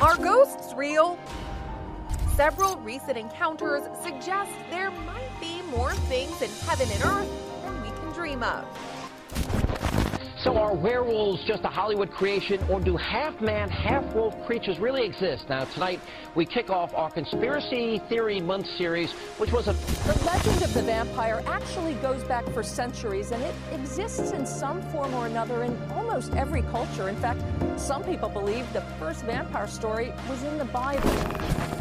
Are ghosts real? Several recent encounters suggest there might be more things in heaven and earth than we can dream of. So are werewolves just a Hollywood creation, or do half-man, half-wolf creatures really exist? Now, tonight, we kick off our Conspiracy Theory Month series, which was a... The legend of the vampire actually goes back for centuries, and it exists in some form or another in almost every culture. In fact, some people believe the first vampire story was in the Bible.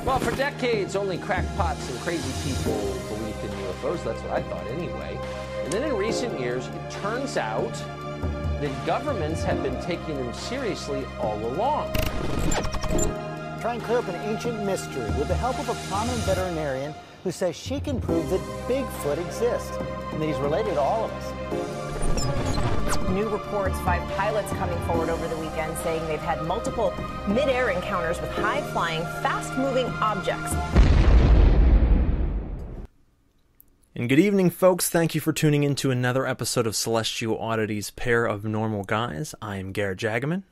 Well, for decades, only crackpots and crazy people believed in UFOs. That's what I thought anyway. And then in recent years, it turns out that governments have been taking them seriously all along. Try and clear up an ancient mystery with the help of a prominent veterinarian who says she can prove that Bigfoot exists and that he's related to all of us. New reports, 5 pilots coming forward over the weekend saying they've had multiple mid-air encounters with high-flying, fast-moving objects. And good evening, folks. Thank you for tuning in to another episode of Celestial Oddities Pair of Normal Guys. I am Garrett Jagaman.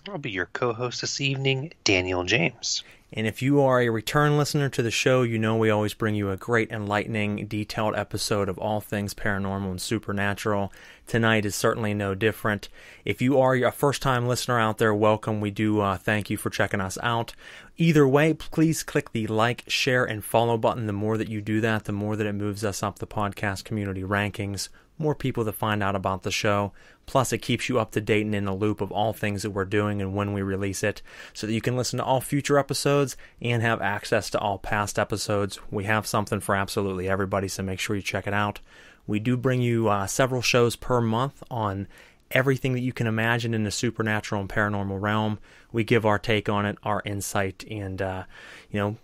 I'll be your co-host this evening, Daniel James. And if you are a return listener to the show, you know we always bring you a great, enlightening, detailed episode of all things paranormal and supernatural. Tonight is certainly no different. If you are a first-time listener out there, welcome. We do thank you for checking us out. Either way, please click the like, share, and follow button. The more that you do that, the more that it moves us up the podcast community rankings. More people that find out about the show. Plus, it keeps you up to date and in the loop of all things that we're doing and when we release it, so that you can listen to all future episodes and have access to all past episodes. We have something for absolutely everybody, so make sure you check it out. We do bring you several shows per month on everything that you can imagine in the supernatural and paranormal realm. We give our take on it, our insight, and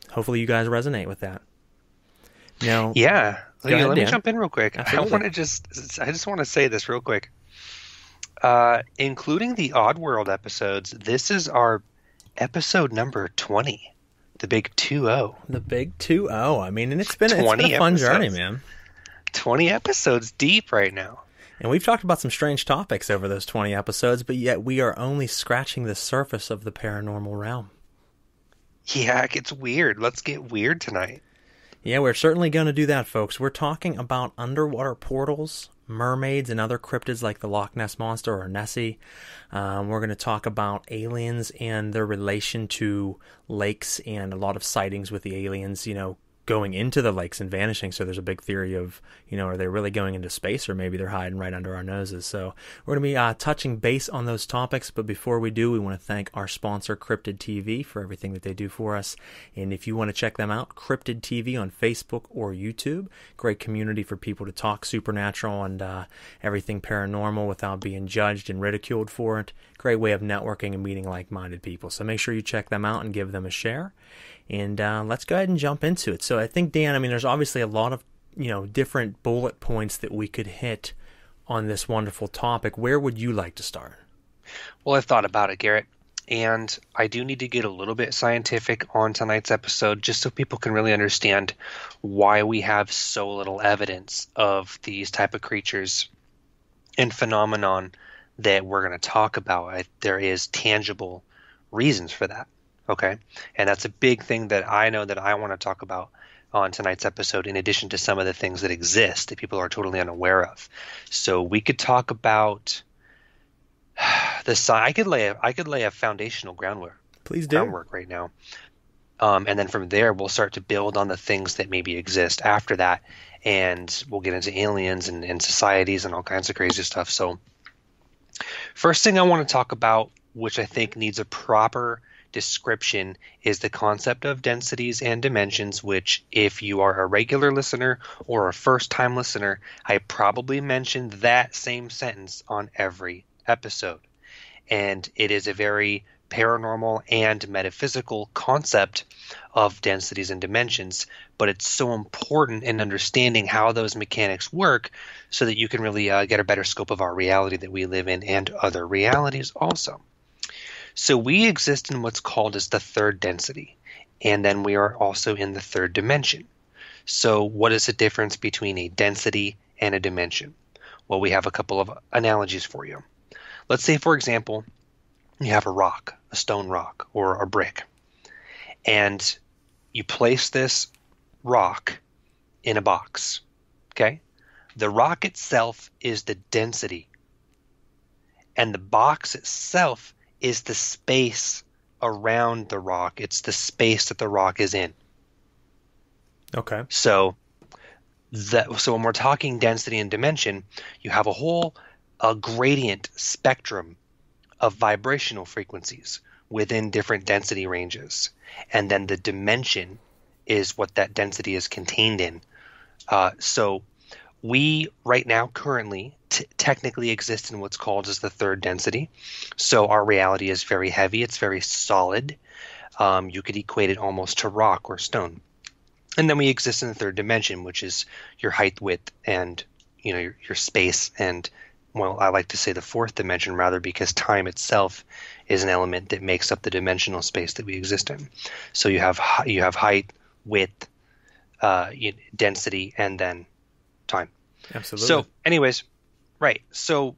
hopefully you guys resonate with that. Now, yeah. Let me Dan. jump in real quick. Absolutely. I just want to say this real quick. Including the Oddworld episodes, this is our episode number 20. The big 2-0. The big 2-0. I mean, and it's been a fun episodes. journey, man. 20 episodes deep right now. And we've talked about some strange topics over those 20 episodes, but yet we are only scratching the surface of the paranormal realm. Yeah, it gets weird. Let's get weird tonight. Yeah, we're certainly going to do that, folks. We're talking about underwater portals, mermaids, and other cryptids like the Loch Ness Monster or Nessie. We're going to talk about aliens and their relation to lakes and a lot of sightings with the aliens, going into the lakes and vanishing. So there's a big theory of, are they really going into space, or maybe they're hiding right under our noses. So we're going to be touching base on those topics. But before we do, we want to thank our sponsor, Cryptid TV, for everything that they do for us. And if you want to check them out, Cryptid TV on Facebook or YouTube. Great community for people to talk supernatural and everything paranormal without being judged and ridiculed for it. Great way of networking and meeting like-minded people. So make sure you check them out and give them a share. And let's go ahead and jump into it. So I think, Dan, there's obviously a lot of, different bullet points that we could hit on this wonderful topic. Where would you like to start? Well, I've thought about it, Garrett, and I do need to get a little bit scientific on tonight's episode just so people can really understand why we have so little evidence of these type of creatures and phenomenon that we're going to talk about. There is tangible reasons for that. Okay. And that's a big thing that I know that I want to talk about on tonight's episode, in addition to some of the things that exist that people are totally unaware of. So we could talk about I could lay a foundational groundwork. Please do. Groundwork right now. And then from there, we'll start to build on the things that maybe exist after that. And we'll get into aliens and societies and all kinds of crazy stuff. So first thing I want to talk about, which I think needs a proper description, is the concept of densities and dimensions, which, if you are a regular listener or a first-time listener, I probably mentioned that same sentence on every episode. And it is a very paranormal and metaphysical concept of densities and dimensions, but it's so important in understanding how those mechanics work so that you can really get a better scope of our reality that we live in and other realities also. So we exist in what's called as the third density, and then we are also in the third dimension. So what is the difference between a density and a dimension? Well, we have a couple of analogies for you. Let's say, for example, you have a rock, a stone rock, or a brick, and you place this rock in a box, okay? The rock itself is the density, and the box itself is the space around the rock. It's the space that the rock is in. Okay. So when we're talking density and dimension, you have a gradient spectrum of vibrational frequencies within different density ranges. And then the dimension is what that density is contained in. So we right now currently technically exist in what's called as the third density. So our reality is very heavy. It's very solid. You could equate it almost to rock or stone. And then we exist in the third dimension, which is your height, width, and your space. And, well, I like to say the fourth dimension rather, because time itself is an element that makes up the dimensional space that we exist in. So you have height, width, density, and then time. Absolutely. So, anyways, right. So,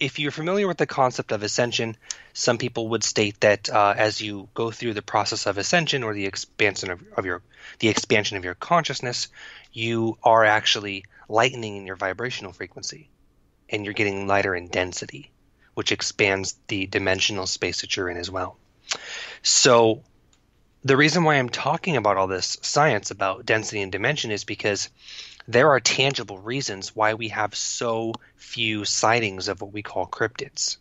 if you're familiar with the concept of ascension, some people would state that as you go through the process of ascension or the expansion of your consciousness, you are actually lightening in your vibrational frequency, and you're getting lighter in density, which expands the dimensional space that you're in as well. So the reason why I'm talking about all this science about density and dimension is because there are tangible reasons why we have so few sightings of what we call cryptids.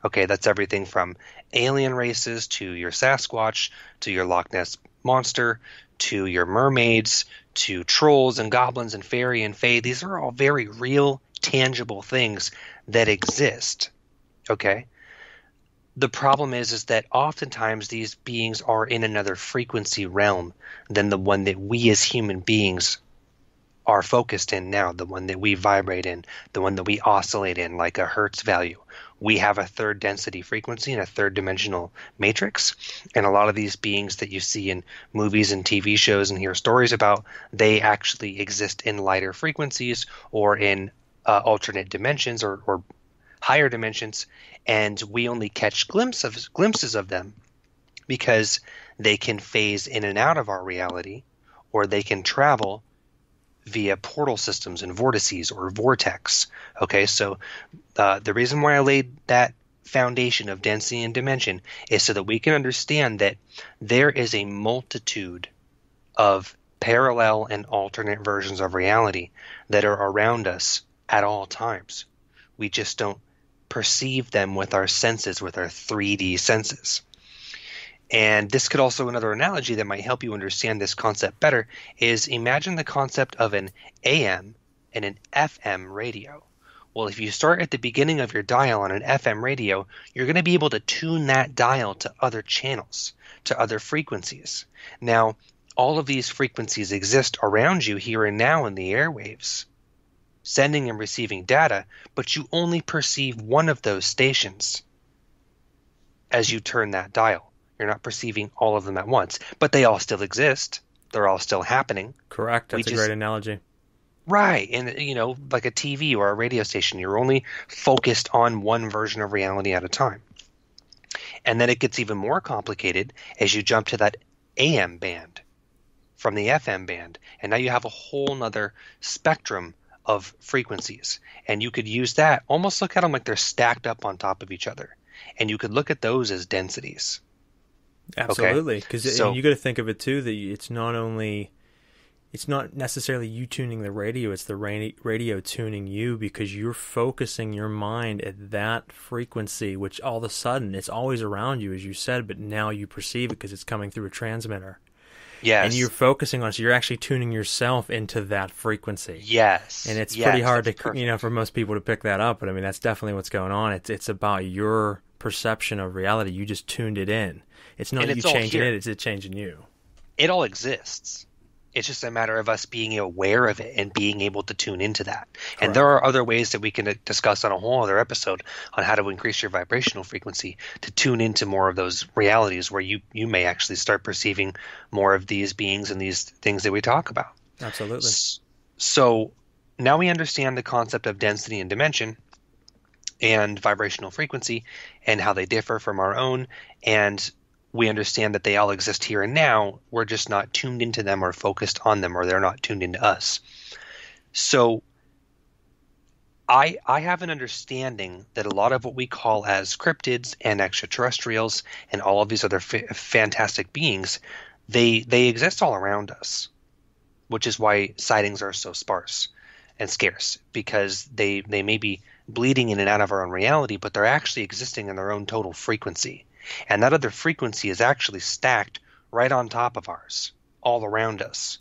Okay, that's everything from alien races to your Sasquatch to your Loch Ness Monster to your mermaids to trolls and goblins and fairy and fae. These are all very real, tangible things that exist. Okay? The problem is that oftentimes these beings are in another frequency realm than the one that we as human beings are focused in now, the one that we vibrate in, the one that we oscillate in, like a Hertz value. We have a third density frequency and a third dimensional matrix. And a lot of these beings that you see in movies and TV shows and hear stories about, they actually exist in lighter frequencies or in alternate dimensions or higher dimensions. And we only catch glimpses of them because they can phase in and out of our reality, or they can travel via portal systems and vortices or vortex. Okay, so the reason why I laid that foundation of density and dimension is so that we can understand that there is a multitude of parallel and alternate versions of reality that are around us at all times. We just don't perceive them with our senses, with our 3D senses. And this could also, another analogy that might help you understand this concept better is imagine the concept of an AM and an FM radio. Well, if you start at the beginning of your dial on an FM radio, you're going to be able to tune that dial to other channels, to other frequencies. Now, all of these frequencies exist around you here and now in the airwaves, sending and receiving data, but you only perceive one of those stations as you turn that dial. You're not perceiving all of them at once, but they all still exist. They're all still happening. Correct. That's a great analogy. Right. And, like a TV or a radio station, you're only focused on one version of reality at a time. And then it gets even more complicated as you jump to that AM band from the FM band. And now you have a whole nother spectrum of frequencies. And you could use that, almost look at them like they're stacked up on top of each other. And you could look at those as densities. Absolutely, because you got to think of it too that it's not necessarily you tuning the radio, it's the radio tuning you, because you're focusing your mind at that frequency, which all of a sudden it's always around you, as you said, but now you perceive it because it's coming through a transmitter. Yes. And you're focusing on it, so you're actually tuning yourself into that frequency. Yes. And it's pretty hard to, for most people to pick that up, but I mean, that's definitely what's going on. It's about your perception of reality. You just tuned it in. It's not you changing it, it's it changing you. It all exists. It's just a matter of us being aware of it and being able to tune into that. Correct. And there are other ways that we can discuss on a whole other episode on how to increase your vibrational frequency to tune into more of those realities where you may actually start perceiving more of these beings and these things that we talk about. Absolutely. So now we understand the concept of density and dimension. and vibrational frequency and how they differ from our own. And we understand that they all exist here and now. We're just not tuned into them or focused on them, or they're not tuned into us. So I have an understanding that a lot of what we call as cryptids and extraterrestrials and all of these other fantastic beings, they exist all around us, which is why sightings are so sparse and scarce, because they may be bleeding in and out of our own reality, but they're actually existing in their own total frequency. And that other frequency is actually stacked right on top of ours, all around us.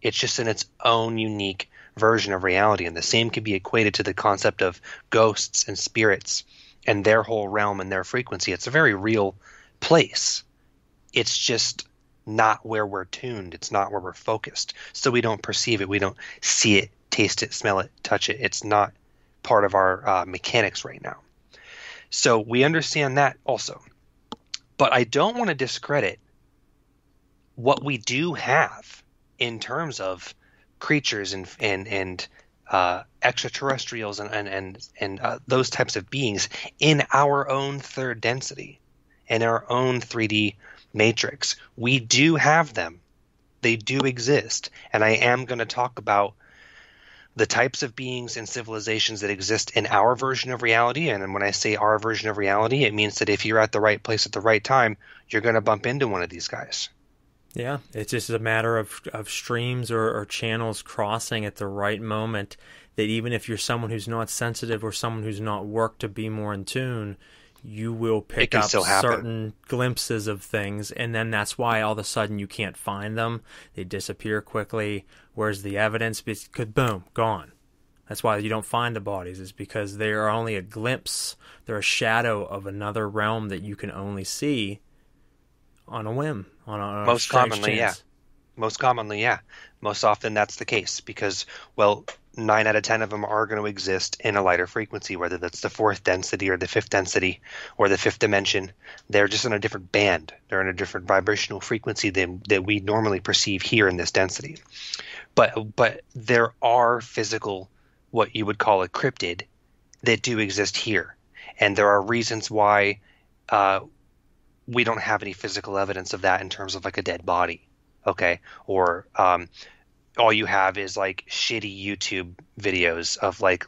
It's just in its own unique version of reality. And the same can be equated to the concept of ghosts and spirits and their whole realm and their frequency. It's a very real place. It's just not where we're tuned. It's not where we're focused. So we don't perceive it. We don't see it, taste it, smell it, touch it. It's not part of our mechanics right now. So we understand that also. But I don't want to discredit what we do have in terms of creatures and extraterrestrials and those types of beings in our own third density, in our own 3D matrix. We do have them. They do exist. And I am going to talk about the types of beings and civilizations that exist in our version of reality. And when I say our version of reality, it means that if you're at the right place at the right time, you're going to bump into one of these guys. Yeah, it's just a matter of streams or channels crossing at the right moment, that even if you're someone who's not sensitive or someone who's not worked to be more in tune, you will pick up certain glimpses of things, and then that's why all of a sudden you can't find them. They disappear quickly. Where's the evidence? Because boom, gone. That's why you don't find the bodies, is because they are only a glimpse. They're a shadow of another realm that you can only see on a whim, on a most commonly, chance. Yeah. Most commonly, yeah. Most often that's the case because, well, 9 out of 10 of them are going to exist in a lighter frequency, whether that's the 4th density or the 5th density or the 5th dimension. They're just in a different band. They're in a different vibrational frequency than that we normally perceive here in this density. But there are physical, what you would call a cryptid, that do exist here. And there are reasons why we don't have any physical evidence of that in terms of like a dead body. Okay. Or all you have is like shitty YouTube videos of like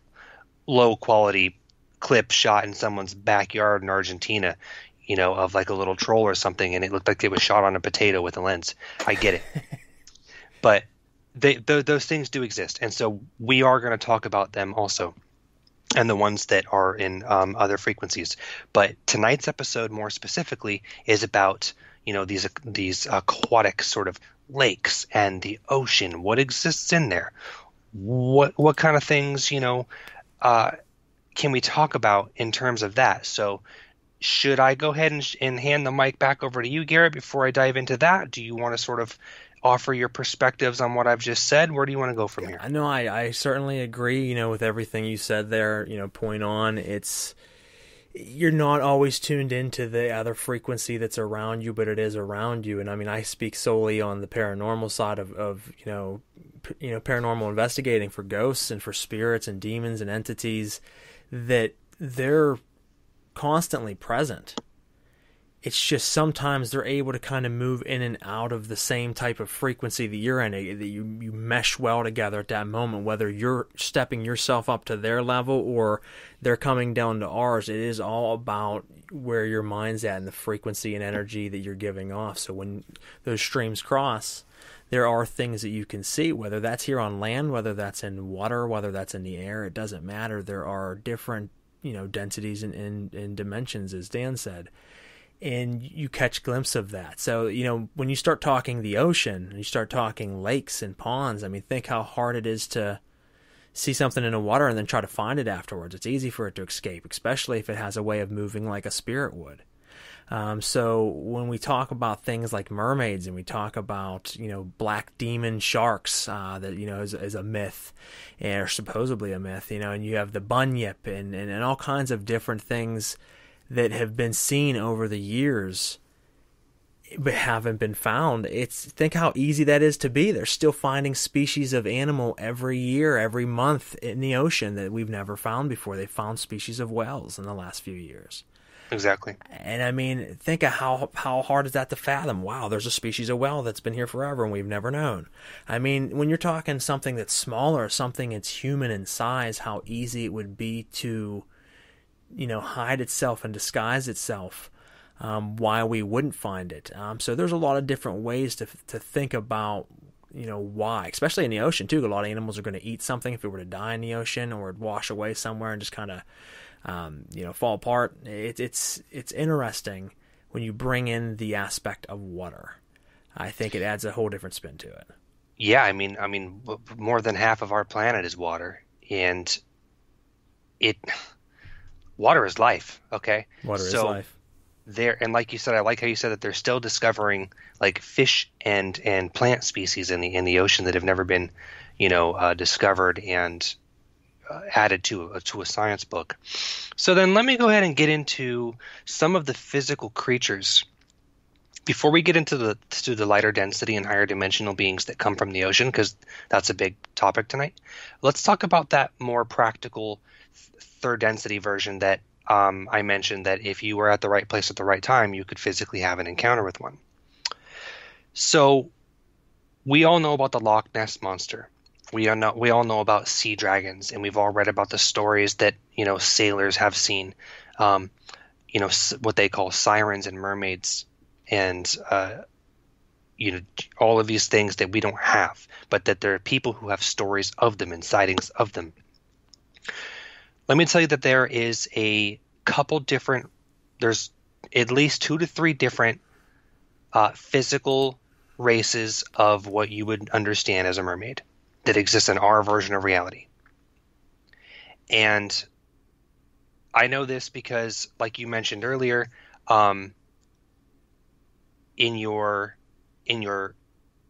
low quality clips shot in someone's backyard in Argentina, you know, of like a little troll or something. And it looked like it was shot on a potato with a lens. I get it. But those things do exist. And so we are going to talk about them also, and the ones that are in other frequencies. But tonight's episode more specifically is about, you know, these aquatic sort of lakes and the ocean. What exists in there? What kind of things, you know, can we talk about in terms of that? So should I go ahead and hand the mic back over to you, Garrett, before I dive into that? Do you want to sort of offer your perspectives on what I've just said? Where do you want to go from here? No, I certainly agree, you know, with everything you said there, you know, point on. You're not always tuned into the other frequency that's around you, but it is around you. And I mean, I speak solely on the paranormal side of you know, paranormal investigating for ghosts and for spirits and demons and entities, that they're constantly present. It's just sometimes they're able to kind of move in and out of the same type of frequency that you're in, that you mesh well together at that moment, whether you're stepping yourself up to their level or they're coming down to ours. It is all about where your mind's at and the frequency and energy that you're giving off. So when those streams cross, there are things that you can see, whether that's here on land, whether that's in water, whether that's in the air. It doesn't matter. There are different, you know, densities and dimensions, as Dan said. And you catch a glimpse of that. So, you know, when you start talking the ocean, and you start talking lakes and ponds, I mean, think how hard it is to see something in the water and then try to find it afterwards. It's easy for it to escape, especially if it has a way of moving like a spirit would. So when we talk about things like mermaids and we talk about, you know, black demon sharks, that, you know, is a myth, or supposedly a myth, you know, and you have the bunyip and all kinds of different things that have been seen over the years, but haven't been found. Think how easy that is to be. They're still finding species of animal every year, every month in the ocean that we've never found before. They found species of whales in the last few years. Exactly. And I mean, think of how hard is that to fathom? Wow, there's a species of whale that's been here forever and we've never known. I mean, when you're talking something that's smaller, something that's human in size, how easy it would be to, hide itself and disguise itself. Why we wouldn't find it. So there's a lot of different ways to think about, why, especially in the ocean too. A lot of animals are going to eat something if it were to die in the ocean or wash away somewhere and just kind of, fall apart. It's interesting when you bring in the aspect of water. I think it adds a whole different spin to it. Yeah, I mean, more than half of our planet is water, and water is life. Okay, water is life. And like you said, I like how you said that they're still discovering like fish and plant species in the ocean that have never been, discovered and added to a science book. So then let me go ahead and get into some of the physical creatures before we get into the lighter density and higher dimensional beings that come from the ocean, because that's a big topic tonight. Let's talk about that more practical third density version that I mentioned, that if you were at the right place at the right time, you could physically have an encounter with one. So we all know about the Loch Ness Monster. We all know about sea dragons, and we've all read about the stories that, sailors have seen, what they call sirens and mermaids, and, all of these things that we don't have, but that there are people who have stories of them and sightings of them. Let me tell you that there is there's at least 2 to 3 different physical races of what you would understand as a mermaid that exists in our version of reality. And I know this because, like you mentioned earlier, in your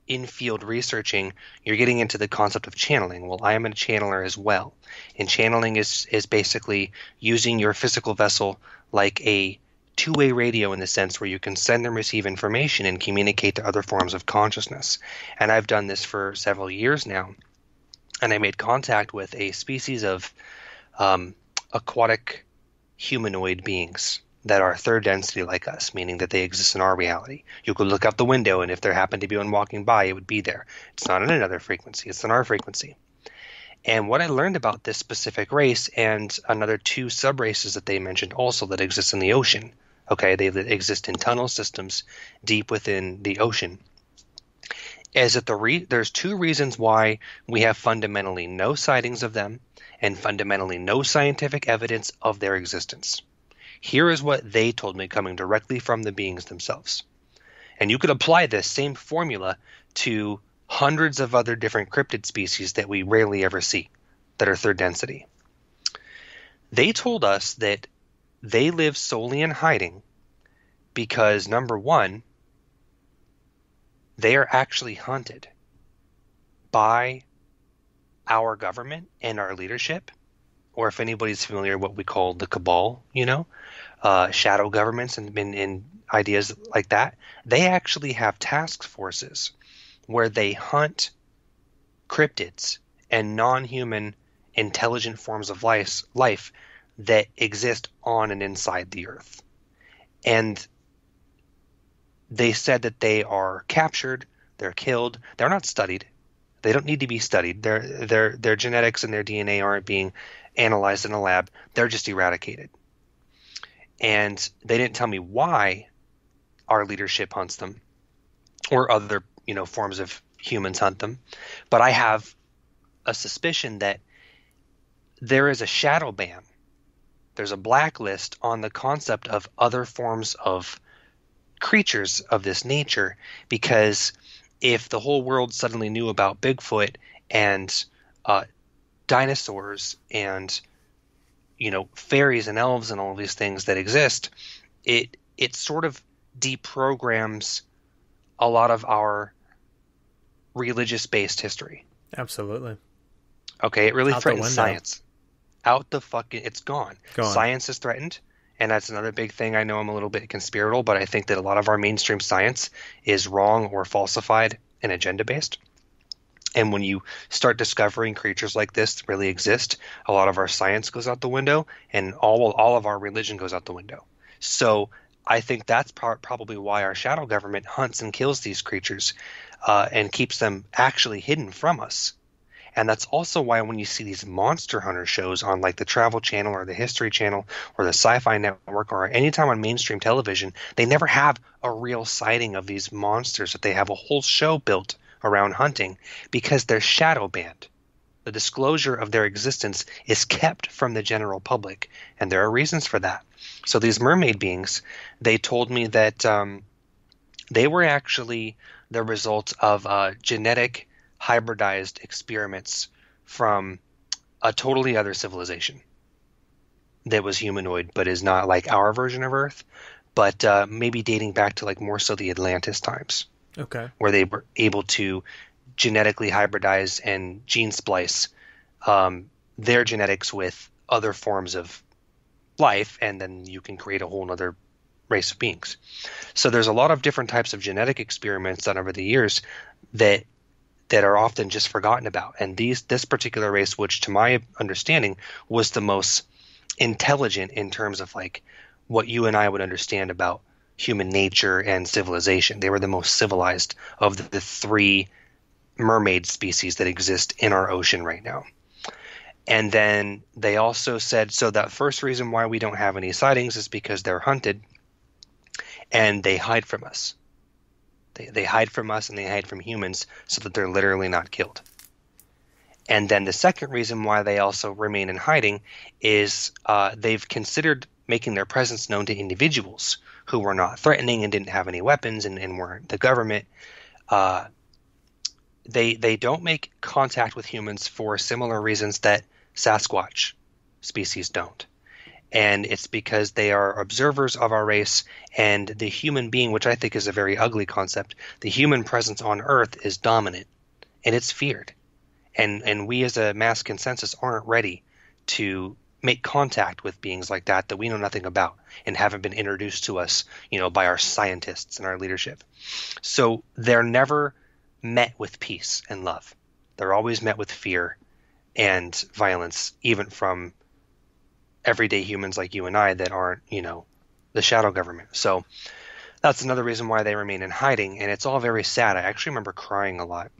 in-field researching, you're getting into the concept of channeling. Well, I am a channeler as well. And channeling is basically using your physical vessel like a two-way radio, in the sense where you can send and receive information and communicate to other forms of consciousness. And I've done this for several years now. And I made contact with a species of aquatic humanoid beings that are third density like us, meaning that they exist in our reality. You could look out the window, and if there happened to be one walking by, it would be there. It's not in another frequency. It's in our frequency. And what I learned about this specific race and another 2 sub-races that they mentioned also that exist in the ocean, okay, they exist in tunnel systems deep within the ocean, is that there's 2 reasons why we have fundamentally no sightings of them and fundamentally no scientific evidence of their existence. Here is what they told me, coming directly from the beings themselves. And you could apply this same formula to hundreds of other different cryptid species that we rarely ever see that are third density. They told us that they live solely in hiding because, number one, they are actually hunted by our government and our leadership, or if anybody's familiar, what we call the cabal, shadow governments and ideas like that. They actually have task forces where they hunt cryptids and non-human intelligent forms of life that exist on and inside the earth. And they said that they are captured, they're killed, they're not studied. They don't need to be studied. Their genetics and their DNA aren't being analyzed in a lab. They're just eradicated. And they didn't tell me why our leadership hunts them or other, forms of humans hunt them. But I have a suspicion that there is a shadow ban. There's a blacklist on the concept of other forms of creatures of this nature, because if the whole world suddenly knew about Bigfoot and dinosaurs and fairies and elves and all of these things that exist, it sort of deprograms a lot of our religious-based history. Absolutely. Okay, it really threatens science. It's gone. Science is threatened, And that's another big thing. I know I'm a little bit conspiratorial, but I think that a lot of our mainstream science is wrong or falsified and agenda-based. And when you start discovering creatures like this really exist, a lot of our science goes out the window, and all of our religion goes out the window. So I think that's probably why our shadow government hunts and kills these creatures and keeps them actually hidden from us. And that's also why when you see these monster hunter shows on like the Travel Channel or the History Channel or the Sci-Fi Network or anytime on mainstream television, they never have a real sighting of these monsters, that they have a whole show built around hunting, because they're shadow banned. The disclosure of their existence is kept from the general public, and there are reasons for that. So these mermaid beings, they told me that they were actually the result of genetic hybridized experiments from a totally other civilization that was humanoid, but is not like our version of Earth, but maybe dating back to like more so the Atlantis times. Okay. Where they were able to genetically hybridize and gene splice their genetics with other forms of life, and then you can create a whole other race of beings. So there's a lot of different types of genetic experiments done over the years that are often just forgotten about. And this particular race, which to my understanding was the most intelligent in terms of like what you and I would understand about human nature and civilization. They were the most civilized of the three mermaid species that exist in our ocean right now. And then they also said, so that first reason why we don't have any sightings is because they're hunted and they hide from us. They hide from us and they hide from humans so that they're literally not killed. And then the second reason why they also remain in hiding is they've considered making their presence known to individuals who were not threatening and didn't have any weapons and weren't the government. They don't make contact with humans for similar reasons that Sasquatch species don't. And it's because they are observers of our race, and the human being, which I think is a very ugly concept, the human presence on Earth is dominant, and it's feared. And we as a mass consensus aren't ready to make contact with beings like that we know nothing about and haven't been introduced to us, by our scientists and our leadership. So they're never met with peace and love. They're always met with fear and violence, even from everyday humans like you and I that aren't, the shadow government. So that's another reason why they remain in hiding, and it's all very sad. I actually remember crying a lot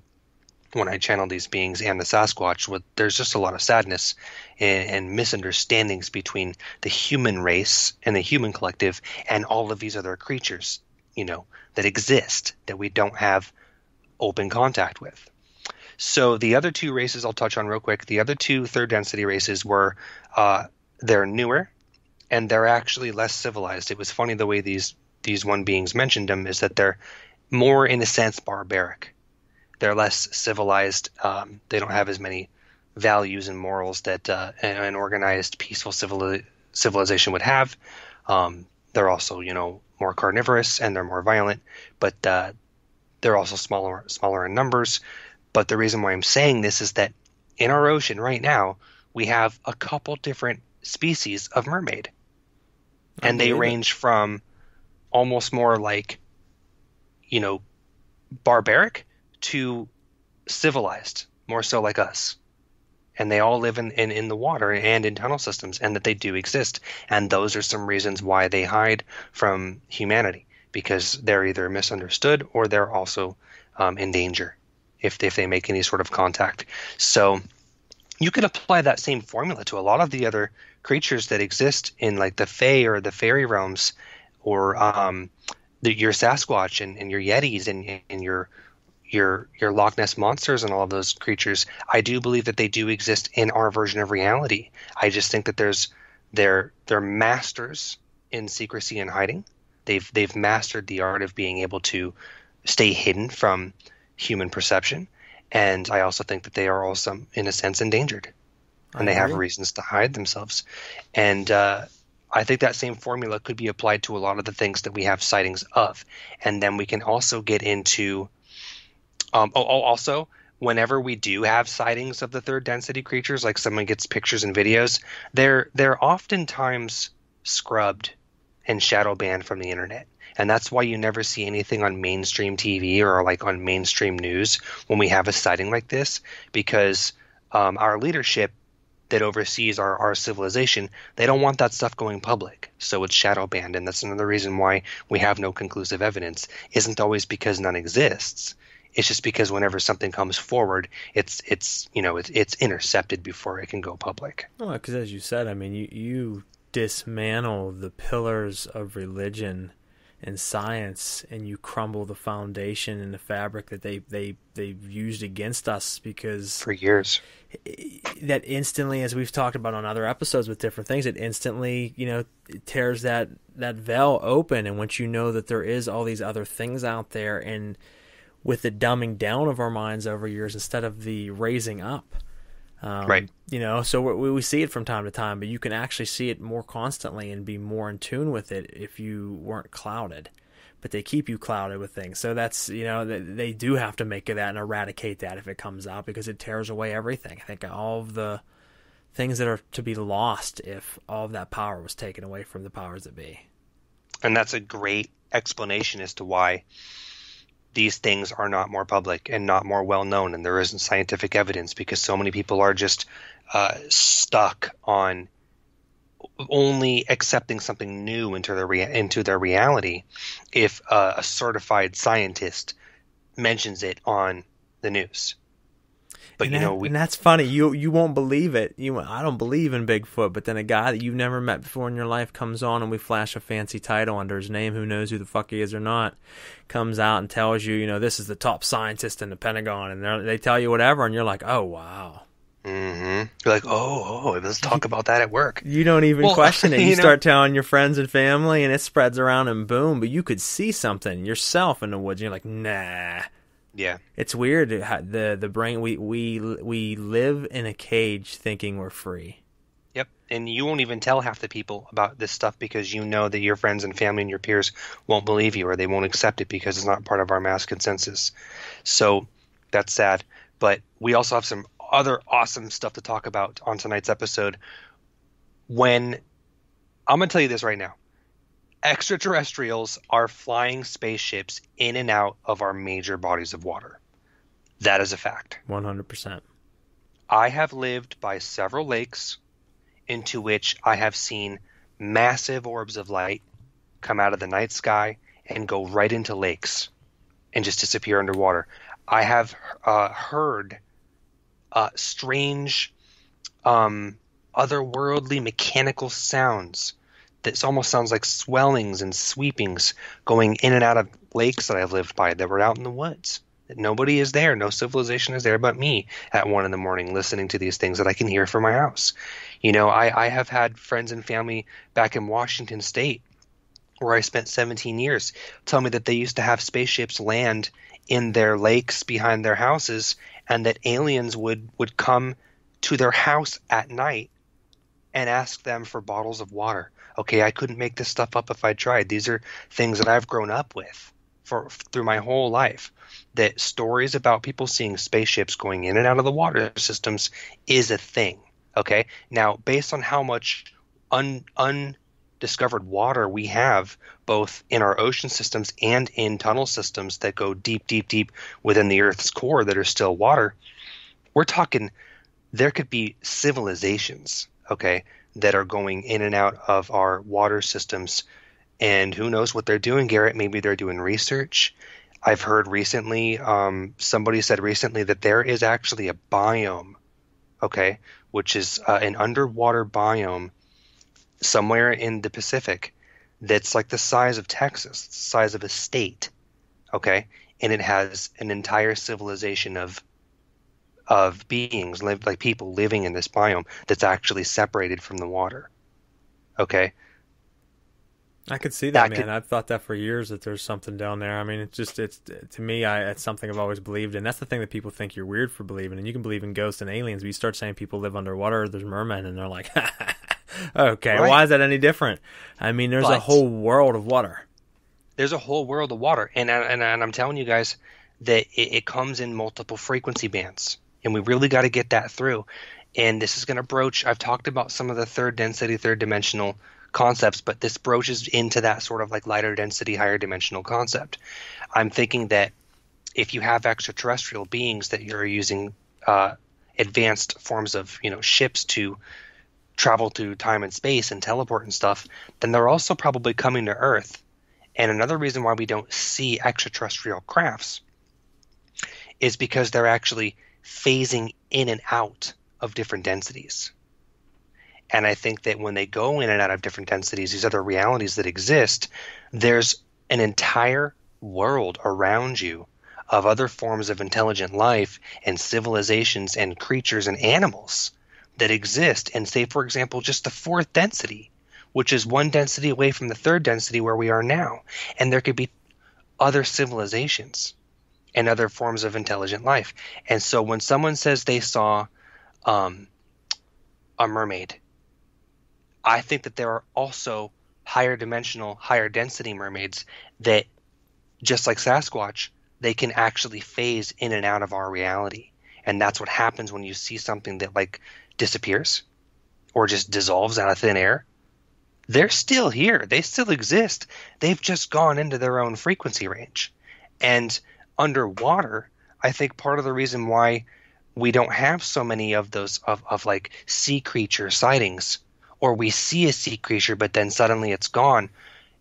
when I channeled these beings and the Sasquatch. There's just a lot of sadness and misunderstandings between the human race and the human collective and all of these other creatures, that exist that we don't have open contact with. So the other two races I'll touch on real quick. The other two third density races were they're newer and they're actually less civilized. It was funny the way these one beings mentioned them is that they're more, in a sense, barbaric. They're less civilized. They don't have as many values and morals that an organized, peaceful civilization would have. They're also, more carnivorous and they're more violent, but they're also smaller in numbers. But the reason why I'm saying this is that in our ocean right now, we have a couple different species of mermaid. And they range from almost more like, barbaric to civilized, more so like us. And they all live in the water and in tunnel systems, and that they do exist. And those are some reasons why they hide from humanity, because they're either misunderstood or they're also in danger if they make any sort of contact. So you can apply that same formula to a lot of the other creatures that exist in like the Fae or the fairy realms, or your Sasquatch and your Yetis and your Loch Ness monsters and all of those creatures. I do believe that they do exist in our version of reality. I just think that they're masters in secrecy and hiding. They've mastered the art of being able to stay hidden from human perception, and I also think that they are also, in a sense, endangered, and they have reasons to hide themselves. And I think that same formula could be applied to a lot of the things that we have sightings of, and then we can also get into also, whenever we do have sightings of the third density creatures, like someone gets pictures and videos, they're oftentimes scrubbed and shadow banned from the internet. And that's why you never see anything on mainstream TV or like on mainstream news when we have a sighting like this, because our leadership that oversees our civilization, they don't want that stuff going public. So it's shadow banned. And that's another reason why we have no conclusive evidence. Isn't always because none exists. It's just because whenever something comes forward, it's intercepted before it can go public. Well, because as you said, I mean, you dismantle the pillars of religion and science, and you crumble the foundation and the fabric that they've used against us, because for years that instantly, as we've talked about on other episodes with different things, it instantly, it tears that veil open. And once you know that there is all these other things out there, and with the dumbing down of our minds over years instead of the raising up, right? So we see it from time to time, but you can actually see it more constantly and be more in tune with it if you weren't clouded. But they keep you clouded with things, so that's they do have to make that and eradicate that if it comes out, because it tears away everything. I think all of the things that are to be lost if all of that power was taken away from the powers that be. And that's a great explanation as to why these things are not more public and not more well known, and there isn't scientific evidence, because so many people are just stuck on only accepting something new into their reality if a certified scientist mentions it on the news. But and that's funny. You won't believe it. I don't believe in Bigfoot, but then a guy that you've never met before in your life comes on, and we flash a fancy title under his name, who knows who the fuck he is or not, comes out and tells you, this is the top scientist in the Pentagon, and they tell you whatever, and you're like, oh wow. Mm-hmm. You're like, oh, let's talk about that at work. You don't even question it. You start telling your friends and family, and it spreads around, and boom. But you could see something yourself in the woods, and you're like, nah. Yeah, it's weird. The brain, we live in a cage thinking we're free. Yep, and you won't even tell half the people about this stuff, because you know that your friends and family and your peers won't believe you, or they won't accept it because it's not part of our mass consensus. So that's sad. But we also have some other awesome stuff to talk about on tonight's episode. When I'm going to tell you this right now. Extraterrestrials are flying spaceships in and out of our major bodies of water. That is a fact. 100%. I have lived by several lakes into which I have seen massive orbs of light come out of the night sky and go right into lakes and just disappear underwater. I have heard strange, otherworldly mechanical sounds that almost sounds like swellings and sweepings going in and out of lakes that I've lived by that were out in the woods. That nobody is there. No civilization is there but me at 1 a.m. listening to these things that I can hear from my house. I have had friends and family back in Washington State, where I spent 17 years, tell me that they used to have spaceships land in their lakes behind their houses, and that aliens would come to their house at night and ask them for bottles of water. Okay, I couldn't make this stuff up if I tried. These are things that I've grown up with through my whole life. That stories about people seeing spaceships going in and out of the water systems is a thing. Okay, now based on how much undiscovered water we have, both in our ocean systems and in tunnel systems that go deep, deep, deep within the Earth's core that are still water, we're talking there could be civilizations, okay, that are going in and out of our water systems. And who knows what they're doing, Garrett? Maybe they're doing research. I've heard recently, somebody said recently that there is actually a biome, okay, which is an underwater biome somewhere in the Pacific that's like the size of Texas, the size of a state, okay? And it has an entire civilization of beings, like people living in this biome that's actually separated from the water. Okay? I could see that, man. I've thought that for years, that there's something down there. I mean, it's to me, it's something I've always believed in. That's the thing that people think you're weird for believing. And you can believe in ghosts and aliens, but you start saying people live underwater, there's mermen, and they're like, okay, right. Why is that any different? I mean, there's a whole world of water. There's a whole world of water. And I'm telling you guys that it comes in multiple frequency bands. And we really got to get that through. And this is going to broach, I've talked about some of the third density, third dimensional concepts, but this broaches into that sort of like lighter density, higher dimensional concept. I'm thinking that if you have extraterrestrial beings that you're using advanced forms of, ships to travel through time and space and teleport and stuff, then they're also probably coming to Earth. And another reason why we don't see extraterrestrial crafts is because they're actually phasing in and out of different densities. And I think that when they go in and out of different densities, these other realities that exist, there's an entire world around you of other forms of intelligent life and civilizations and creatures and animals that exist. And say, for example, just the fourth density, which is one density away from the third density where we are now. And there could be other civilizations and other forms of intelligent life. And so when someone says they saw a mermaid, I think that there are also higher dimensional, higher density mermaids that, just like Sasquatch, they can actually phase in and out of our reality. And that's what happens when you see something that like disappears or just dissolves out of thin air. They're still here. They still exist. They've just gone into their own frequency range. And underwater, I think part of the reason why we don't have so many of those of like sea creature sightings, or we see a sea creature but then suddenly it's gone,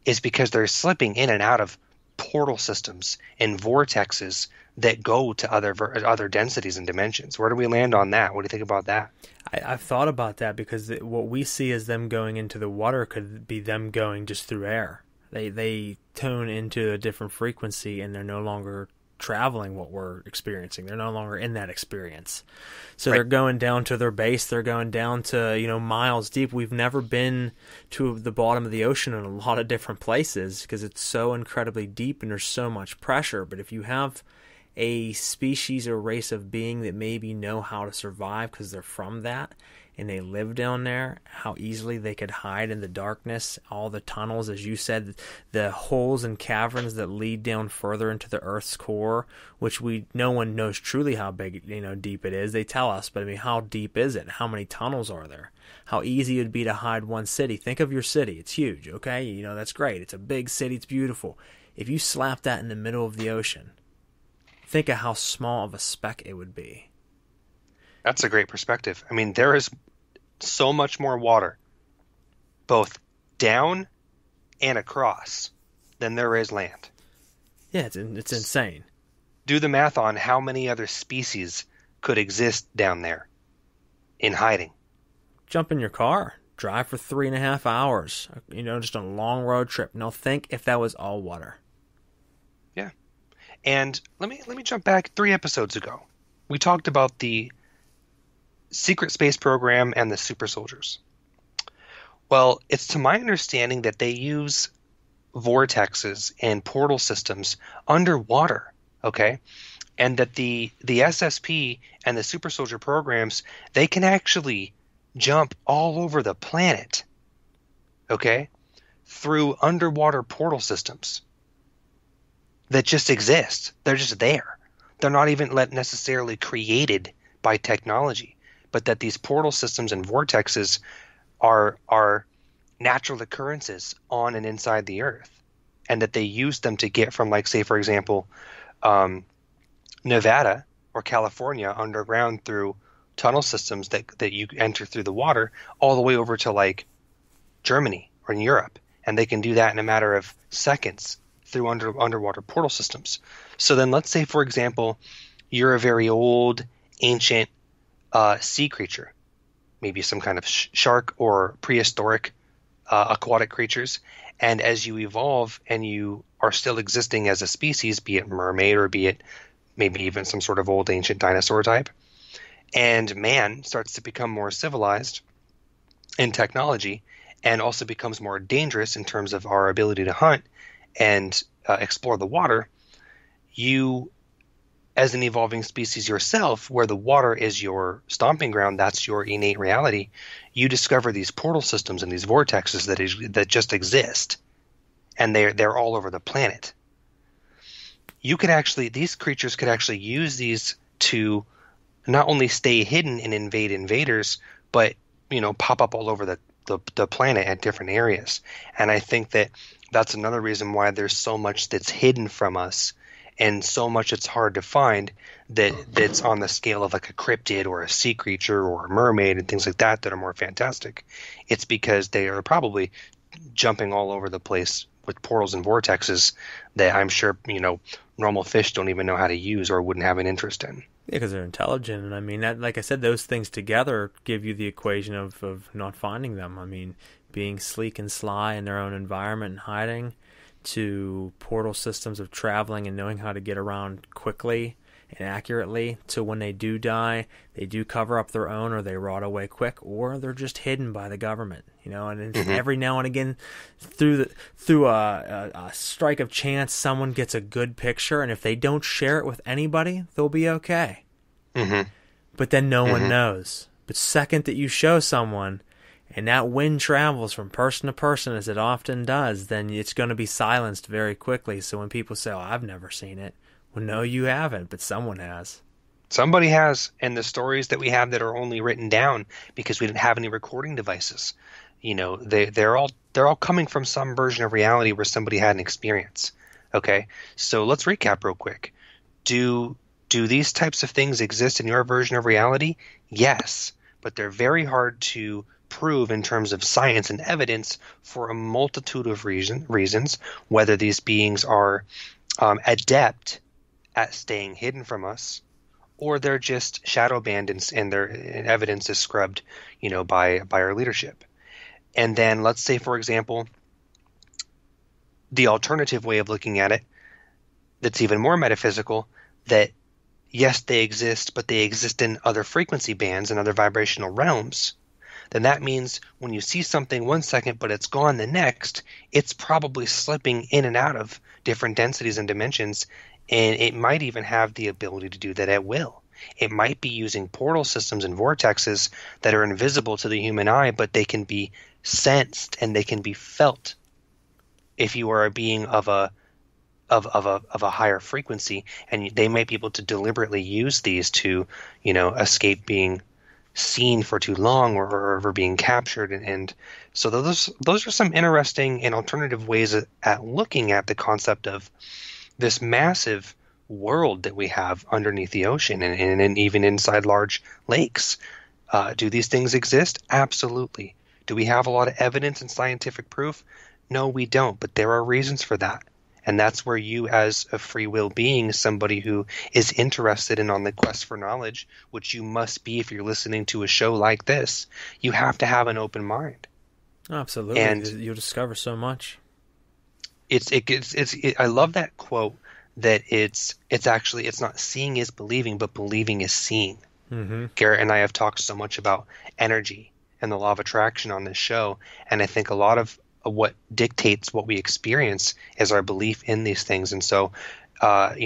is because they're slipping in and out of portal systems and vortexes that go to other densities and dimensions. Where do we land on that? What do you think about that? I've thought about that because what we see as them going into the water could be them going just through air. They tune into a different frequency and they're no longer traveling what we're experiencing. They're no longer in that experience. So They're going down to their base. They're going down to, miles deep. We've never been to the bottom of the ocean in a lot of different places because it's so incredibly deep and there's so much pressure. But if you have a species or race of being that maybe know how to survive because they're from that and they live down there, how easily they could hide in the darkness, all the tunnels, as you said, the holes and caverns that lead down further into the Earth's core, which no one knows truly how big, deep it is. They tell us, but I mean, how deep is it? How many tunnels are there? How easy it would be to hide one city. Think of your city. It's huge, okay? That's great. It's a big city. It's beautiful. If you slap that in the middle of the ocean, think of how small of a speck it would be. That's a great perspective. I mean, there is so much more water, both down and across, than there is land. Yeah, it's insane. Do the math on how many other species could exist down there in hiding. Jump in your car, drive for 3.5 hours, just on a long road trip. Now think if that was all water. Yeah. And let me jump back 3 episodes ago. We talked about the secret space program and the super soldiers. Well, it's to my understanding that they use vortexes and portal systems underwater, okay? And that the SSP and the super soldier programs, they can actually jump all over the planet, okay, through underwater portal systems that just exist. They're just there. They're not even necessarily created by technology, but that these portal systems and vortexes are natural occurrences on and inside the Earth, and that they use them to get from, like, say, for example, Nevada or California underground through tunnel systems that you enter through the water all the way over to, like, Germany or in Europe. And they can do that in a matter of seconds through underwater portal systems. So then let's say, for example, you're a very old, ancient sea creature, maybe some kind of shark or prehistoric aquatic creatures. And as you evolve and you are still existing as a species, be it mermaid or be it maybe even some sort of old ancient dinosaur type, and man starts to become more civilized in technology and also becomes more dangerous in terms of our ability to hunt and explore the water, you, as an evolving species yourself, where the water is your stomping ground, that's your innate reality, you discover these portal systems and these vortexes that just exist, and they're all over the planet. These creatures could actually use these to not only stay hidden and invade invaders, but pop up all over the planet at different areas. And I think that that's another reason why there's so much that's hidden from us and so much it's hard to find that's on the scale of like a cryptid or a sea creature or a mermaid and things like that that are more fantastic. It's because they are probably jumping all over the place with portals and vortexes that I'm sure, normal fish don't even know how to use or wouldn't have an interest in. Yeah, because they're intelligent. And I mean, like I said, those things together give you the equation of not finding them. I mean, being sleek and sly in their own environment and hiding, to portal systems of traveling and knowing how to get around quickly and accurately, to when they do die, they do cover up their own, or they rot away quick, or they're just hidden by the government. And every now and again, through a strike of chance, someone gets a good picture, and if they don't share it with anybody, they'll be okay. But then no one knows. But second that you show someone, and that wind travels from person to person as it often does, then it's going to be silenced very quickly. So when people say, "Oh, I've never seen it," well, no, you haven't, but someone has. Somebody has, and the stories that we have that are only written down because we didn't have any recording devices, they're all coming from some version of reality where somebody had an experience. Okay, so let's recap real quick. Do these types of things exist in your version of reality? Yes, but they're very hard to prove in terms of science and evidence for a multitude of reasons, whether these beings are adept at staying hidden from us, or they're just shadow bandits and their evidence is scrubbed, by our leadership. And then let's say, for example, the alternative way of looking at it, that's even more metaphysical, that yes, they exist, but they exist in other frequency bands and other vibrational realms. Then that means when you see something 1 second but it's gone the next, it's probably slipping in and out of different densities and dimensions, and it might even have the ability to do that at will. It might be using portal systems and vortexes that are invisible to the human eye, but they can be sensed and they can be felt if you are a being of a higher frequency, and they might be able to deliberately use these to, escape being seen for too long or being captured. And so those are some interesting and alternative ways at looking at the concept of this massive world that we have underneath the ocean and even inside large lakes. Do these things exist? Absolutely. Do we have a lot of evidence and scientific proof? No, we don't, but there are reasons for that. And that's where you, as a free will being, somebody who is interested and on the quest for knowledge, which you must be if you're listening to a show like this, you have to have an open mind. Absolutely, and you'll discover so much. I love that quote that it's not seeing is believing, but believing is seeing. Garrett and I have talked so much about energy and the law of attraction on this show, and I think a lot of what dictates what we experience is our belief in these things. And so, the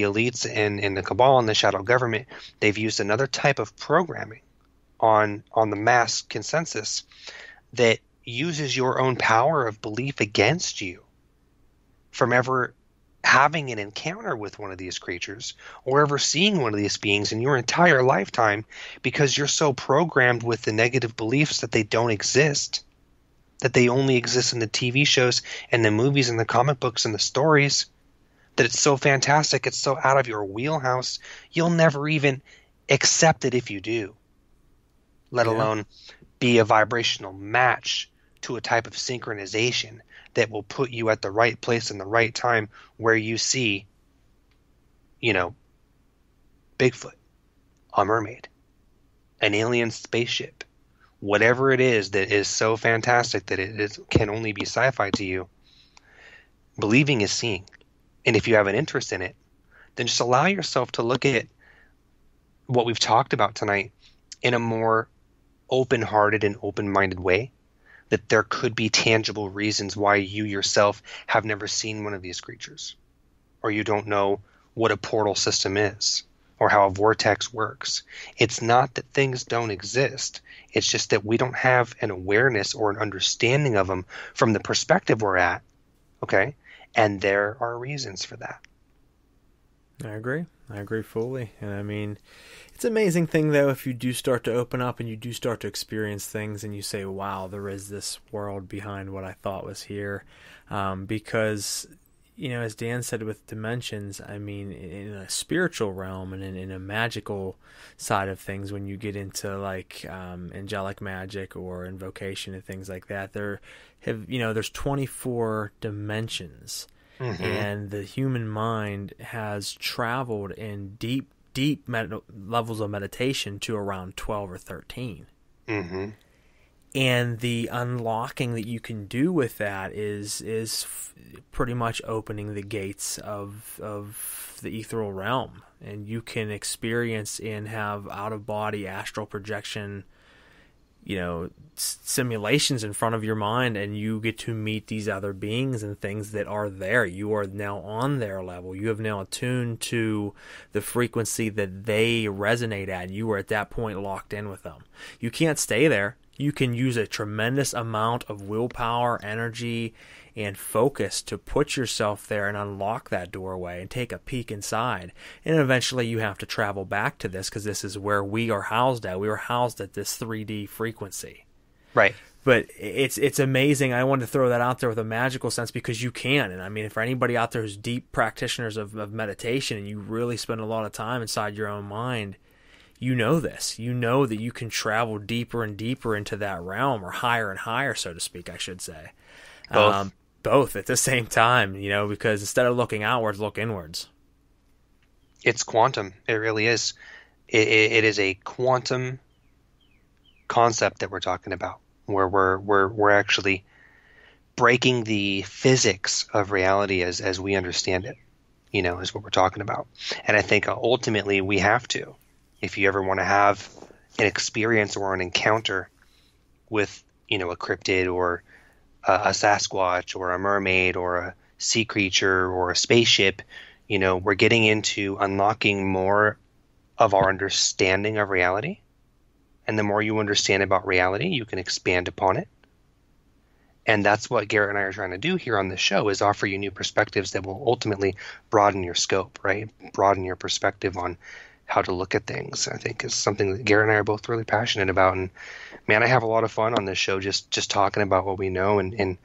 elites in the cabal and the shadow government, they've used another type of programming on the mass consensus that uses your own power of belief against you from ever having an encounter with one of these creatures or ever seeing one of these beings in your entire lifetime, because you're so programmed with the negative beliefs that they don't exist, that they only exist in the TV shows and the movies and the comic books and the stories, that it's so fantastic, it's so out of your wheelhouse, you'll never even accept it if you do, let alone be a vibrational match to a type of synchronization that will put you at the right place in the right time where you see, Bigfoot, a mermaid, an alien spaceship, whatever it is that is so fantastic that it can only be sci-fi to you. Believing is seeing. And if you have an interest in it, then just allow yourself to look at what we've talked about tonight in a more open-hearted and open-minded way, that there could be tangible reasons why you yourself have never seen one of these creatures, or you don't know what a portal system is or how a vortex works. It's not that things don't exist. It's just that we don't have an awareness or an understanding of them from the perspective we're at, okay? And there are reasons for that. I agree. I agree fully. And I mean, it's an amazing thing, though, if you do start to open up and you do start to experience things and you say, wow, there is this world behind what I thought was here. Because, as Dan said with dimensions, I mean, in a spiritual realm and in a magical side of things, when you get into like angelic magic or invocation and things like that, there's 24 dimensions. Mm-hmm. And the human mind has traveled in deep levels of meditation to around 12 or 13. Mm-hmm. And the unlocking that you can do with that is pretty much opening the gates of the ethereal realm. And you can experience and have out-of-body astral projection, simulations in front of your mind, and you get to meet these other beings and things that are there. You are now on their level. You have now attuned to the frequency that they resonate at, and you are at that point locked in with them. You can't stay there. You can use a tremendous amount of willpower, energy, and focus to put yourself there and unlock that doorway and take a peek inside. And eventually you have to travel back to this, because this is where we are housed at. We are housed at this 3D frequency. Right. But it's amazing. I wanted to throw that out there with a magical sense, because you can. And I mean, for anybody out there who's deep practitioners of meditation, and you really spend a lot of time inside your own mind, you know this. You know that you can travel deeper and deeper into that realm, or higher and higher, so to speak, I should say. Both at the same time, because instead of looking outwards, look inwards. It's quantum. It really is. It is a quantum concept that we're talking about, where we're actually breaking the physics of reality as we understand it, is what we're talking about. And I think ultimately we have to, if you ever want to have an experience or an encounter with, a cryptid or a Sasquatch or a mermaid or a sea creature or a spaceship, we're getting into unlocking more of our understanding of reality. And the more you understand about reality, you can expand upon it. And that's what Garrett and I are trying to do here on this show, is offer you new perspectives that will ultimately broaden your scope, right? Broaden your perspective on how to look at things. I think is something that Garrett and I are both really passionate about. And man, I have a lot of fun on this show, just talking about what we know and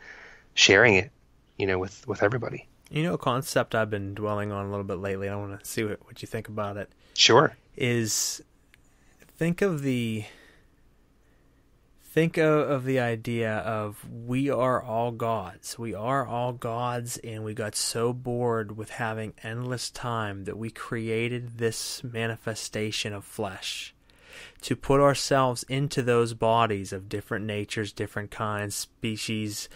sharing it, with everybody. A concept I've been dwelling on a little bit lately, I want to see what you think about it. Sure. Is think of the idea of we are all gods. We are all gods, and we got so bored with having endless time that we created this manifestation of flesh to put ourselves into those bodies of different natures, different kinds, species,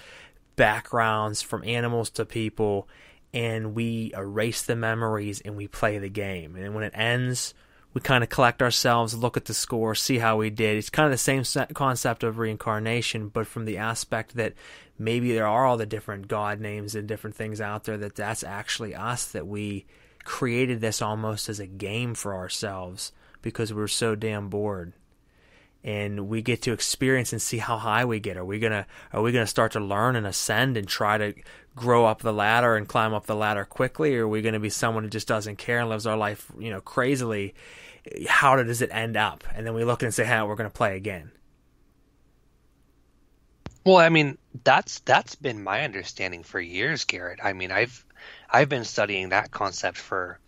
backgrounds, from animals to people, and we erase the memories and we play the game. And when it ends, we kind of collect ourselves, look at the score, see how we did. It's kind of the same concept of reincarnation, but from the aspect that maybe there are all the different God names and different things out there, that's actually us, that we created this almost as a game for ourselves because we're so damn bored. And we get to experience and see how high we get. Are we gonna start to learn and ascend and try to grow up the ladder and climb up the ladder quickly, or are we going to be someone who just doesn't care and lives our life, crazily? How does it end up? And then we look and say, "Hey, we're going to play again." Well, I mean, that's been my understanding for years, Garrett. I mean, I've been studying that concept for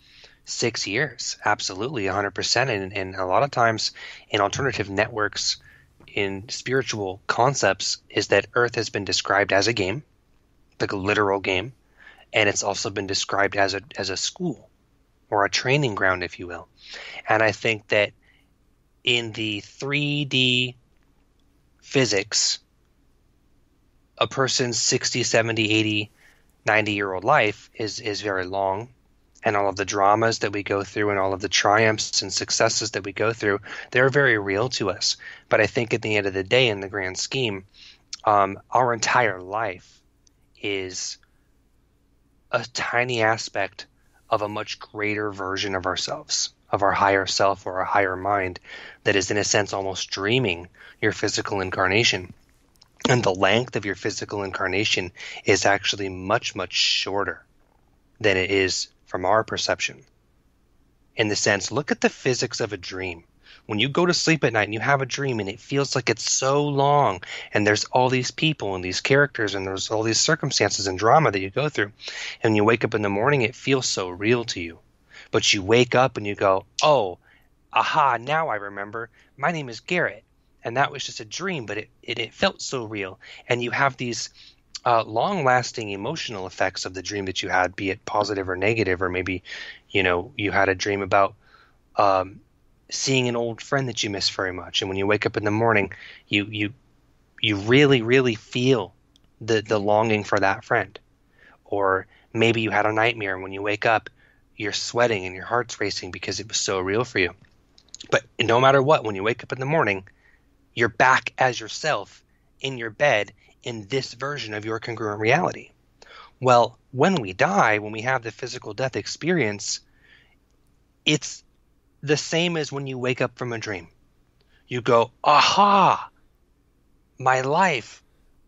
6 years, absolutely, 100%. And a lot of times in alternative networks, in spiritual concepts, is that Earth has been described as a game, like a literal game, and it's also been described as a school or a training ground, if you will. And I think that in the 3D physics, a person's 60, 70, 80, 90-year-old life is very long. And all of the dramas that we go through and all of the triumphs and successes that we go through, they're very real to us. But I think at the end of the day, in the grand scheme, our entire life is a tiny aspect of a much greater version of ourselves, of our higher self or our higher mind, that is in a sense almost dreaming your physical incarnation. And the length of your physical incarnation is actually much, much shorter than it is from our perception. in the sense, look at the physics of a dream. When you go to sleep at night and you have a dream and it feels like it's so long and there's all these people and these characters and there's all these circumstances and drama that you go through, and you wake up in the morning, it feels so real to you. But you wake up and you go, oh, aha, now I remember. My name is Garrett. And that was just a dream, but it felt so real. And you have these long-lasting emotional effects of the dream that you had, be it positive or negative, or maybe, you had a dream about seeing an old friend that you miss very much, and when you wake up in the morning, you really, really feel the longing for that friend. Or maybe you had a nightmare, and when you wake up, you're sweating and your heart's racing because it was so real for you. But no matter what, when you wake up in the morning, you're back as yourself in your bed in this version of your congruent reality. Well, when we die, when we have the physical death experience, it's the same as when you wake up from a dream. You go, aha, my life.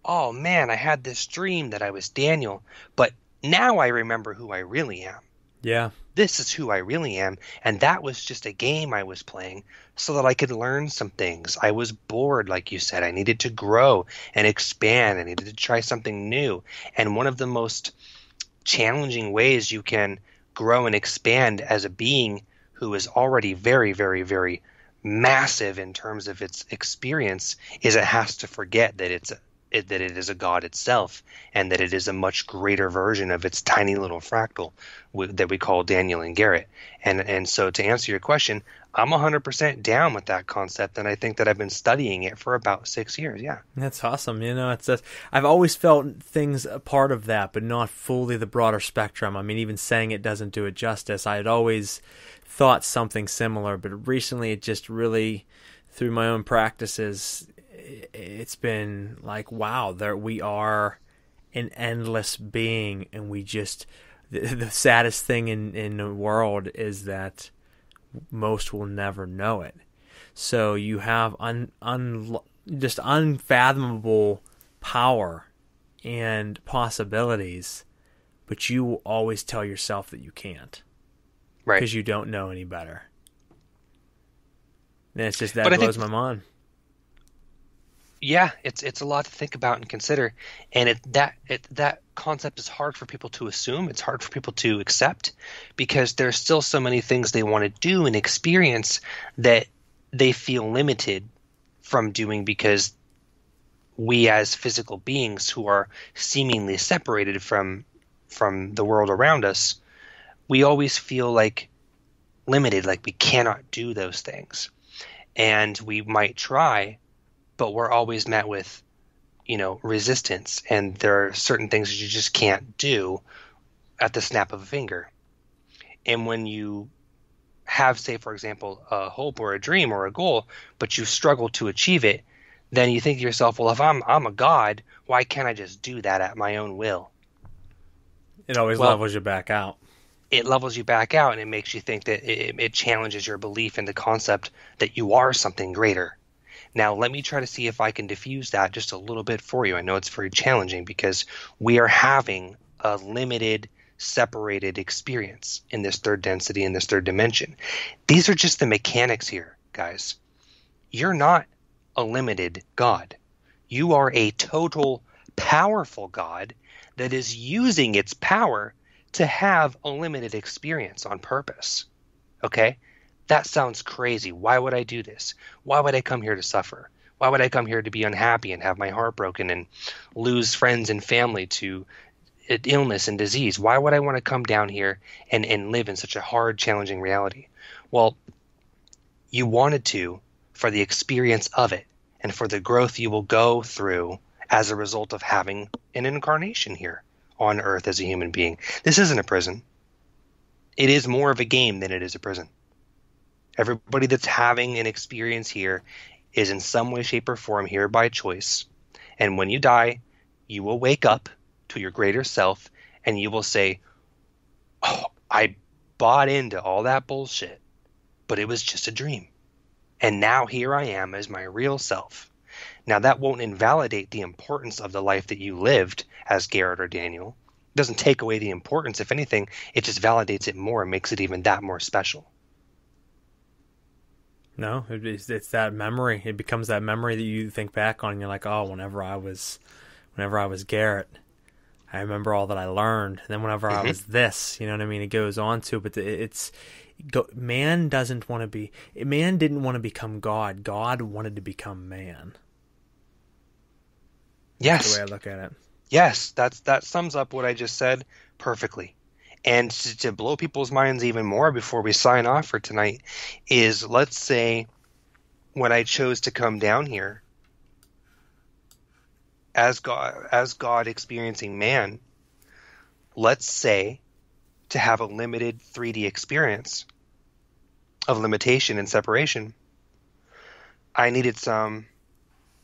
Oh man, I had this dream that I was Daniel, but now I remember who I really am. Yeah. This is who I really am, and that was just a game I was playing so that I could learn some things. I was bored, like you said. I needed to grow and expand. I needed to try something new. And one of the most challenging ways you can grow and expand as a being who is already very, very, very massive in terms of its experience is it has to forget that that it is a god itself, and that it is a much greater version of its tiny little fractal that we call Daniel and Garrett. And so to answer your question, I'm 100% down with that concept, and I think that I've been studying it for about 6 years. Yeah, that's awesome. I've always felt things a part of that, but not fully the broader spectrum. I mean, even saying it doesn't do it justice. I had always thought something similar, but recently it just really, through my own practices, it's been like, wow, there we are, an endless being, and we just the saddest thing in the world is that most will never know it. So you have just unfathomable power and possibilities, but you will always tell yourself that you can't, right? Because you don't know any better. And it's just that blows my mind. Yeah, it's a lot to think about and consider, and that concept is hard for people to assume. It's hard for people to accept because there's still so many things they want to do and experience that they feel limited from doing because we as physical beings who are seemingly separated from the world around us, we always feel like limited, like we cannot do those things. And we might try, but we're always met with, resistance. And there are certain things that you just can't do at the snap of a finger. And when you have, say, for example, a hope or a dream or a goal, but you struggle to achieve it, then you think to yourself, well, if I'm a god, why can't I just do that at my own will? It always levels you back out. It levels you back out, and it makes you think that it challenges your belief in the concept that you are something greater. Now, let me try to see if I can diffuse that just a little bit for you. I know it's very challenging because we are having a limited, separated experience in this third density, in this third dimension. These are just the mechanics here, guys. You're not a limited God. You are a total, powerful God that is using its power to have a limited experience on purpose. Okay? That sounds crazy. Why would I do this? Why would I come here to suffer? Why would I come here to be unhappy and have my heart broken and lose friends and family to illness and disease? Why would I want to come down here and live in such a hard, challenging reality? Well, you wanted to for the experience of it and for the growth you will go through as a result of having an incarnation here on Earth as a human being. This isn't a prison. It is more of a game than it is a prison. Everybody that's having an experience here is in some way, shape, or form here by choice. And when you die, you will wake up to your greater self and you will say, oh, I bought into all that bullshit, but it was just a dream. And now here I am as my real self. Now that won't invalidate the importance of the life that you lived as Garrett or Daniel. It doesn't take away the importance. If anything, it just validates it more and makes it even that more special. No, it's that memory. It becomes that memory that you think back on, and you're like, oh, whenever I was Garrett, I remember all that I learned. And then whenever I was this, you know what I mean? It goes on to, but man didn't want to become God. God wanted to become man. Yes. That's the way I look at it. Yes, that sums up what I just said perfectly. And to blow people's minds even more before we sign off for tonight is, let's say when I chose to come down here as God experiencing man, let's say to have a limited 3D experience of limitation and separation, I needed some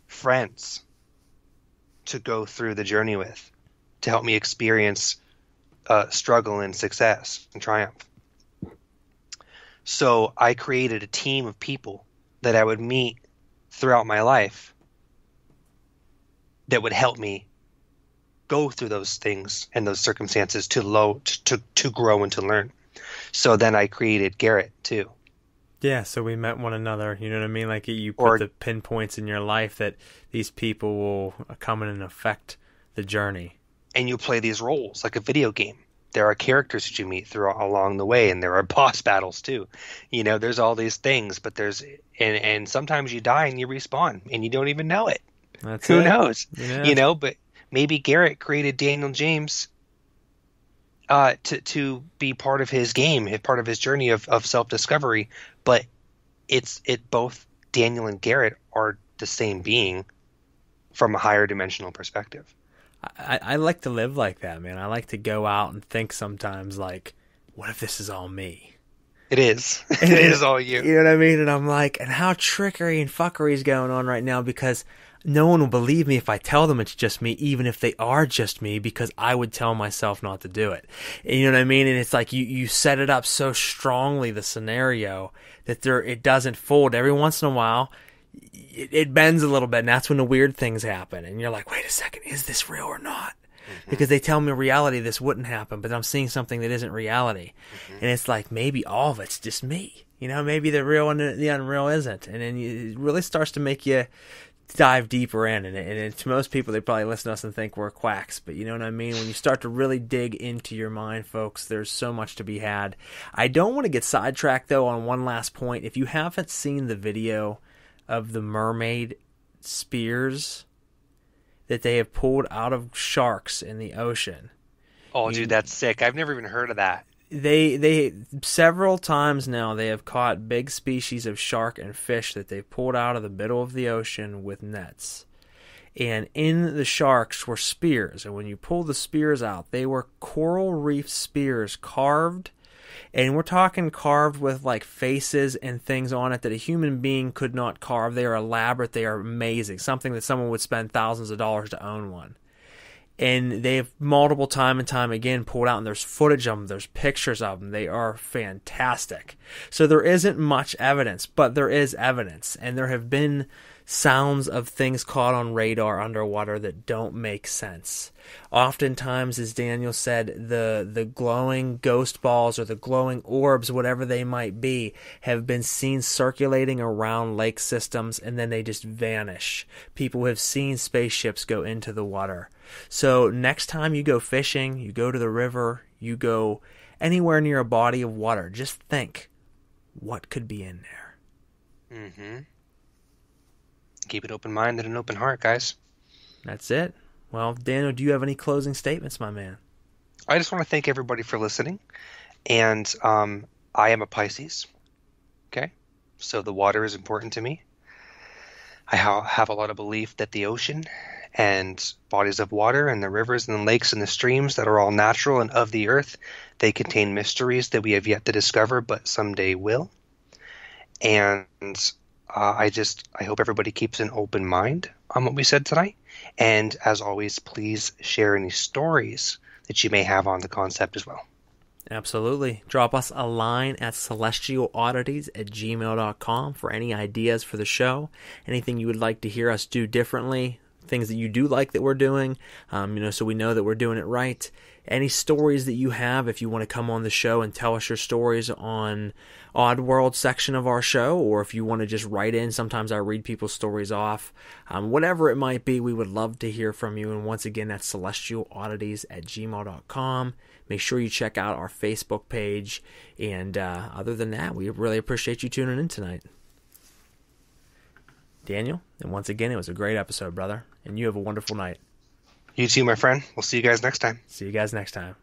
friends to go through the journey with, to help me experience struggle and success and triumph. So I created a team of people that I would meet throughout my life that would help me go through those things and those circumstances to grow and to learn. So then I created Garrett too. Yeah, so we met one another, you know what I mean? Like you put the pinpoints in your life that these people will come in and affect the journey. And you play these roles like a video game. There are characters that you meet along the way, and there are boss battles too. You know, there's all these things, but and sometimes you die and you respawn and you don't even know it. Who knows? Yeah. You know, but maybe Garrett created Daniel James to be part of his game, part of his journey of self-discovery, but both Daniel and Garrett are the same being from a higher dimensional perspective. I like to live like that, man. I like to go out and think sometimes like, what if this is all me? It is. It is all you. You know what I mean? And I'm like, and how trickery and fuckery is going on right now, because no one will believe me if I tell them it's just me, even if they are just me, because I would tell myself not to do it. And you know what I mean? And it's like you set it up so strongly, the scenario, that it doesn't fold. Every once in a while, it bends a little bit, and that's when the weird things happen. And you're like, wait a second, is this real or not? Mm-hmm. Because they tell me reality this wouldn't happen, but I'm seeing something that isn't reality. Mm-hmm. And it's like, maybe all of it's just me. You know, maybe the real and the unreal isn't. And then it really starts to make you dive deeper in. And to most people, they probably listen to us and think we're quacks. But you know what I mean? When you start to really dig into your mind, folks, there's so much to be had. I don't want to get sidetracked, though, on one last point. If you haven't seen the video of the mermaid spears that they have pulled out of sharks in the ocean. Oh, dude, that's sick. I've never even heard of that. They several times now they have caught big species of shark and fish that they've pulled out of the middle of the ocean with nets. And in the sharks were spears. And when you pull the spears out, they were coral reef spears carved. And we're talking carved with like faces and things on it that a human being could not carve. They are elaborate. They are amazing. Something that someone would spend thousands of dollars to own one. And they've multiple time and time again pulled out, and there's footage of them. There's pictures of them. They are fantastic. So there isn't much evidence, but there is evidence. And there have been sounds of things caught on radar underwater that don't make sense. Oftentimes, as Daniel said, the glowing ghost balls or the glowing orbs, whatever they might be, have been seen circulating around lake systems, and then they just vanish. People have seen spaceships go into the water. So next time you go fishing, you go to the river, you go anywhere near a body of water, just think, what could be in there? Mm-hmm. Keep an open mind and an open heart, guys. That's it. Well, Daniel, do you have any closing statements, my man? I just want to thank everybody for listening. And I am a Pisces. Okay? So the water is important to me. I have a lot of belief that the ocean and bodies of water and the rivers and the lakes and the streams that are all natural and of the earth, they contain mysteries that we have yet to discover, but someday will. And I hope everybody keeps an open mind on what we said tonight. And as always, please share any stories that you may have on the concept as well. Absolutely. Drop us a line at celestialoddities@gmail.com for any ideas for the show, anything you would like to hear us do differently, things that you do like that we're doing, so we know that we're doing it right. any stories that you have, if you want to come on the show and tell us your stories on Oddworld section of our show, or if you want to just write in, sometimes I read people's stories off. Whatever it might be, we would love to hear from you. And once again, that's celestialoddities@gmail.com. Make sure you check out our Facebook page. And other than that, we really appreciate you tuning in tonight. Daniel, and once again, it was a great episode, brother. And you have a wonderful night. You too, my friend. We'll see you guys next time. See you guys next time.